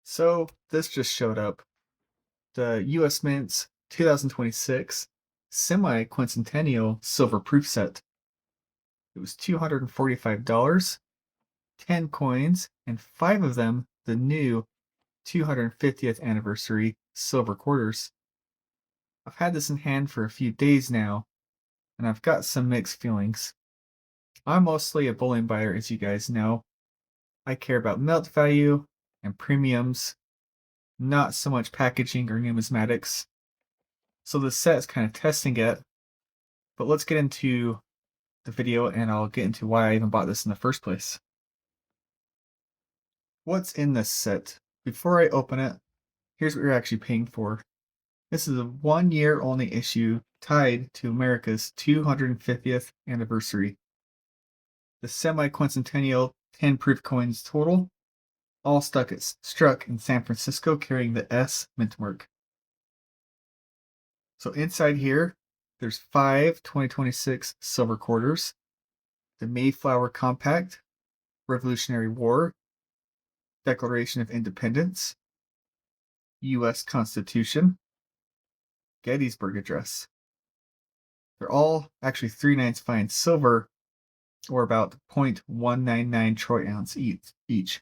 So this just showed up. The US Mint's 2026 Semiquincentennial Silver Proof Set. It was $245, 10 coins, and 5 of them the new 250th anniversary silver quarters. I've had this in hand for a few days now, and I've got some mixed feelings. I'm mostly a bullion buyer, as you guys know. I care about melt value and premiums, not so much packaging or numismatics. So the set is kind of testing it, but let's get into the video and I'll get into why I even bought this in the first place. What's in this set? Before I open it, here's what you're actually paying for. This is a 1-year only issue tied to America's 250th anniversary. The Semiquincentennial 10 proof coins total, all struck in San Francisco carrying the S mint mark. So inside here, there's 5 2026 silver quarters, the Mayflower Compact, Revolutionary War, Declaration of Independence, U.S. Constitution, Gettysburg Address. They're all actually 3/9 fine silver, or about 0.199 troy ounce each.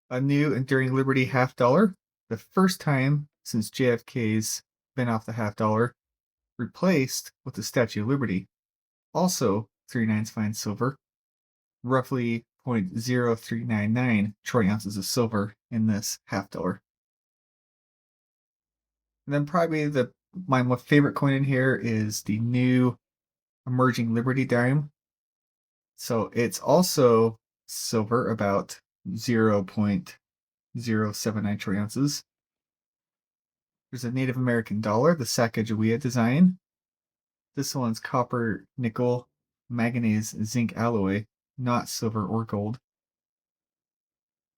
A new Enduring Liberty half dollar, the first time since JFK's been off the half dollar, replaced with the Statue of Liberty, also 3/9 fine silver, roughly 0.0399 troy ounces of silver in this half dollar. And then probably my favorite coin in here is the new Emerging Liberty dime. So it's also silver, about 0.079 troy ounces. There's a Native American dollar, the Sacagawea design. This one's copper, nickel, manganese, zinc alloy, not silver or gold.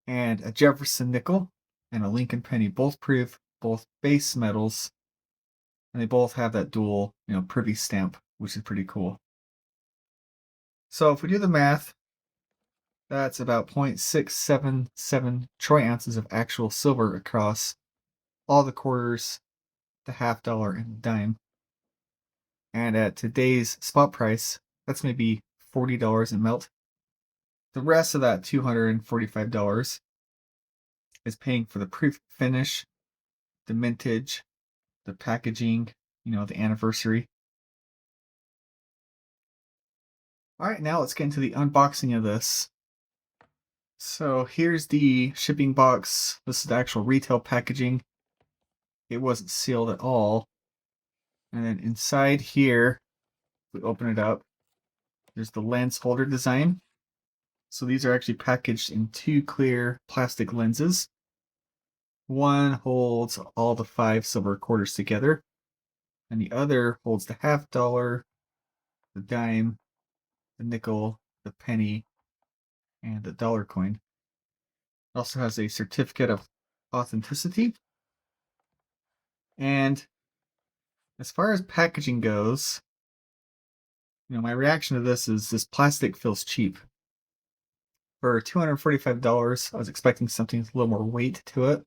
And a Jefferson nickel and a Lincoln penny, both proof, both base metals, and they both have that dual, privy stamp, which is pretty cool. So if we do the math, that's about 0.677 troy ounces of actual silver across all the quarters, the half dollar, and the dime. And at today's spot price, that's maybe $40 in melt. The rest of that $245 is paying for the proof finish, the mintage, the packaging, the anniversary. All right, now let's get into the unboxing of this. So here's the shipping box. This is the actual retail packaging. It wasn't sealed at all. And then inside here, we open it up, there's the lens holder design. So these are actually packaged in 2 clear plastic lenses. One holds all the 5 silver quarters together, and the other holds the half dollar, the dime, the nickel, the penny, and the dollar coin. It also has a certificate of authenticity. And as far as packaging goes, my reaction to this is this plastic feels cheap. For $245, I was expecting something with a little more weight to it.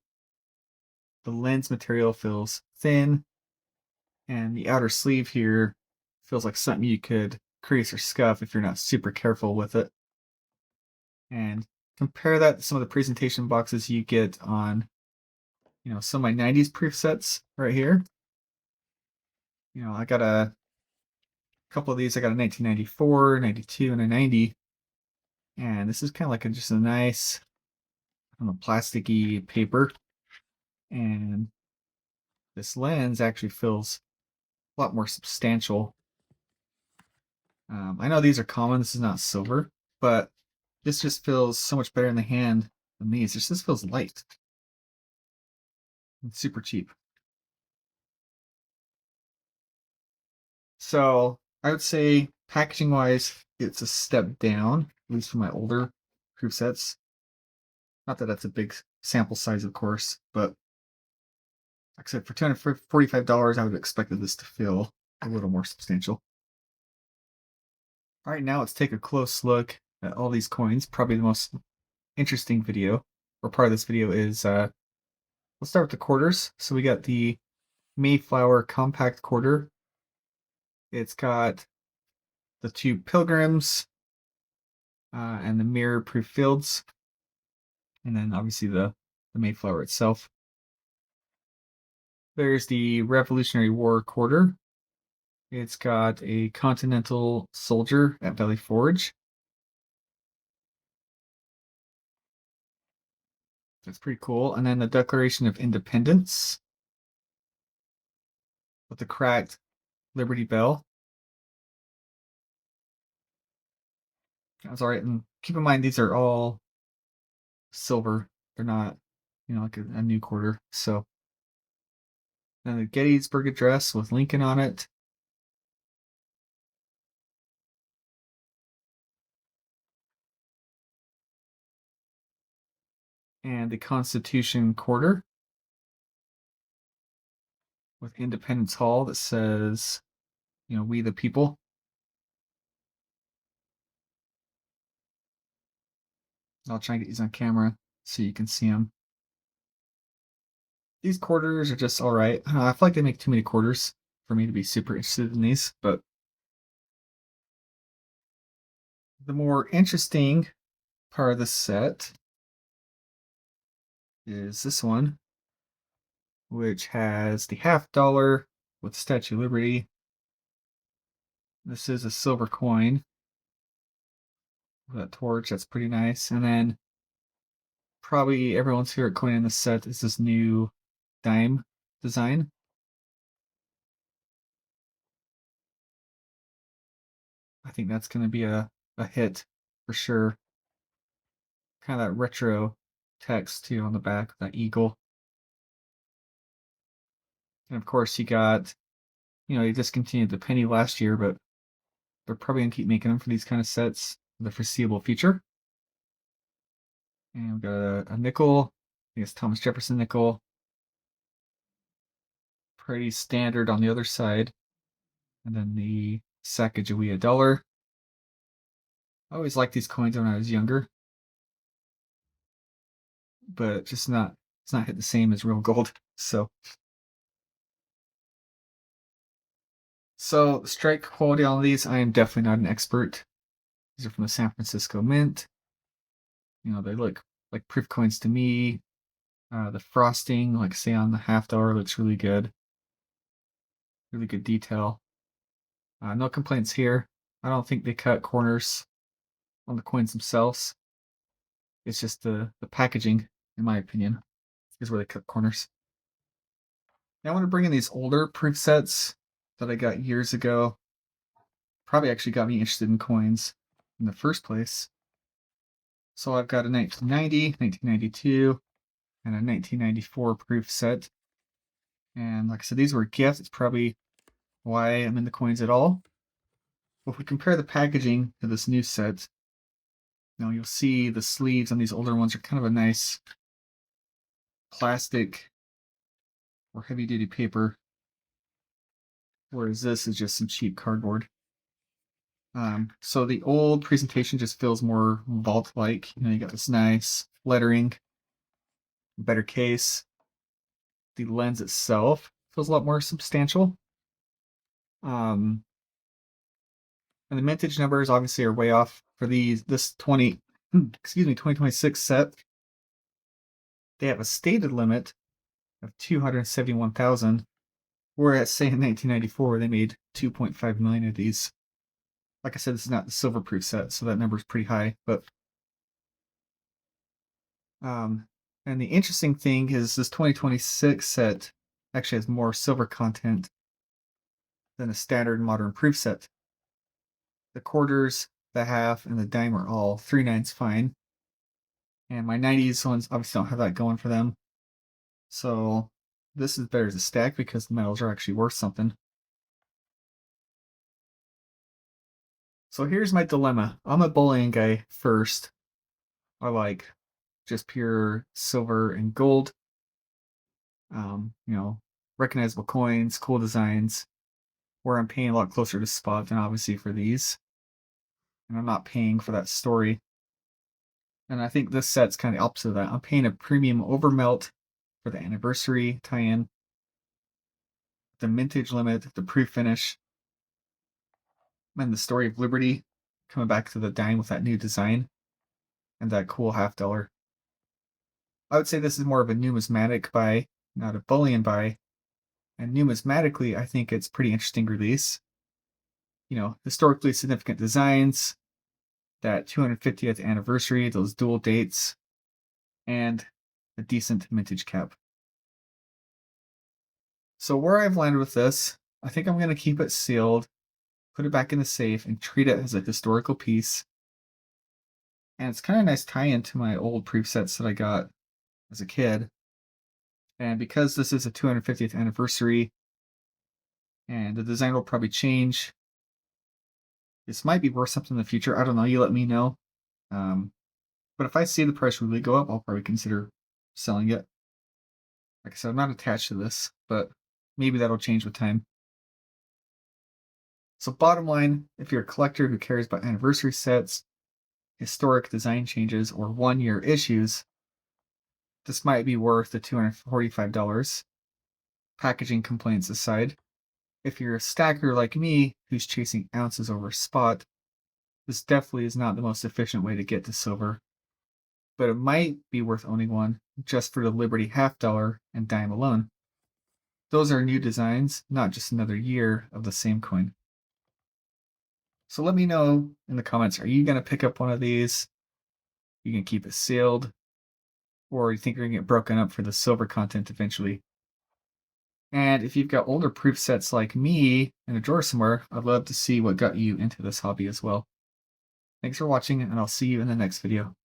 The lens material feels thin, and the outer sleeve here feels like something you could crease or scuff if you're not super careful with it. And compare that to some of the presentation boxes you get on, some of my 90s proof sets right here. I got a couple of these. I got a 1994, 92, and a 90. And this is kind of like just a nice, plasticky paper. And this lens actually feels a lot more substantial. I know these are common. This is not silver, but this just feels so much better in the hand than these. This feels light. It's super cheap. So I would say packaging wise, it's a step down, at least from my older proof sets. Not that that's a big sample size, of course, but like I said, for $245, I would have expected this to feel a little more substantial. All right, now let's take a close look at all these coins, probably the most interesting video. or part of this video is let's start with the quarters. So we got the Mayflower compact quarter. It's got the two pilgrims and the mirror proof fields, and then obviously the Mayflower itself. There's the Revolutionary War quarter. It's got a Continental Soldier at Valley Forge. That's pretty cool. And then the Declaration of Independence with the cracked Liberty Bell. That's all right. And keep in mind, these are all silver. They're not, like a new quarter. So then the Gettysburg Address with Lincoln on it. And the Constitution quarter with Independence Hall that says, we the people. I'll try and get these on camera so you can see them. These quarters are just all right. I feel like they make too many quarters for me to be super interested in these, but the more interesting part of the set is this one, which has the $50 with Statue of Liberty. This is a silver coin with that torch. That's pretty nice. And then probably everyone's favorite coin in the set is this new dime design. I think that's going to be a hit for sure. Kind of that retro text too on the back, that eagle. And of course, you got, they discontinued the penny last year, but they're probably going to keep making them for these kind of sets for the foreseeable future. And we've got a nickel. I guess Thomas Jefferson nickel. Pretty standard on the other side. And then the Sacagawea dollar. I always liked these coins when I was younger, but it's not hit the same as real gold. So strike quality on these, I am definitely not an expert. These are from the San Francisco Mint. They look like proof coins to me. The frosting, like say on the $50, looks really good. Really good detail. No complaints here. I don't think they cut corners on the coins themselves. It's just the packaging, in my opinion, is where they cut corners. Now I want to bring in these older proof sets that I got years ago. Probably actually got me interested in coins in the first place. So I've got a 1990, 1992, and a 1994 proof set. And like I said, these were gifts. It's probably why I'm in the coins at all. If we compare the packaging to this new set, you'll see the sleeves on these older ones are kind of a nice plastic or heavy-duty paper, whereas this is just some cheap cardboard. So the old presentation just feels more vault-like. You got this nice lettering, better case. The lens itself feels a lot more substantial. And the mintage numbers obviously are way off for this 2026 set. They have a stated limit of 271,000, whereas say in 1994 they made 2.5 million of these. Like I said, this is not the silver proof set, so that number is pretty high. But and the interesting thing is this 2026 set actually has more silver content than a standard modern proof set. The quarters, the half, and the dime are all 3/9 fine. And my 90s ones obviously don't have that going for them. So this is better as a stack because the metals are actually worth something. So here's my dilemma. I'm a bullion guy first. I like just pure silver and gold. Recognizable coins, cool designs, where I'm paying a lot closer to spot than obviously for these. And I'm not paying for that story. And I think this set's kind of the opposite of that. I'm paying a premium overmelt for the anniversary tie-in, the mintage limit, the proof-finish, and the Story of Liberty coming back to the dime with that new design and that cool $50. I would say this is more of a numismatic buy, not a bullion buy. And numismatically, I think it's pretty interesting release. You know, historically significant designs, that 250th anniversary, those dual dates, and a decent mintage cap. So where I've landed with this, I think I'm going to keep it sealed, put it back in the safe, and treat it as a historical piece. And it's kind of a nice tie-in to my old proof sets that I got as a kid. And because this is a 250th anniversary, and the design will probably change, this might be worth something in the future. I don't know. You let me know. But if I see the price really go up, I'll probably consider selling it. Like I said, I'm not attached to this, but maybe that'll change with time. So bottom line, if you're a collector who cares about anniversary sets, historic design changes, or 1-year issues, this might be worth the $245, packaging complaints aside. If you're a stacker like me who's chasing ounces over spot, this definitely is not the most efficient way to get to silver, but it might be worth owning one just for the Liberty $50 and dime alone. Those are new designs, not just another year of the same coin. So let me know in the comments, are you going to pick up one of these? You can keep it sealed? Or you think you're going to get broken up for the silver content eventually? And if you've got older proof sets like me in a drawer somewhere, I'd love to see what got you into this hobby as well. Thanks for watching, and I'll see you in the next video.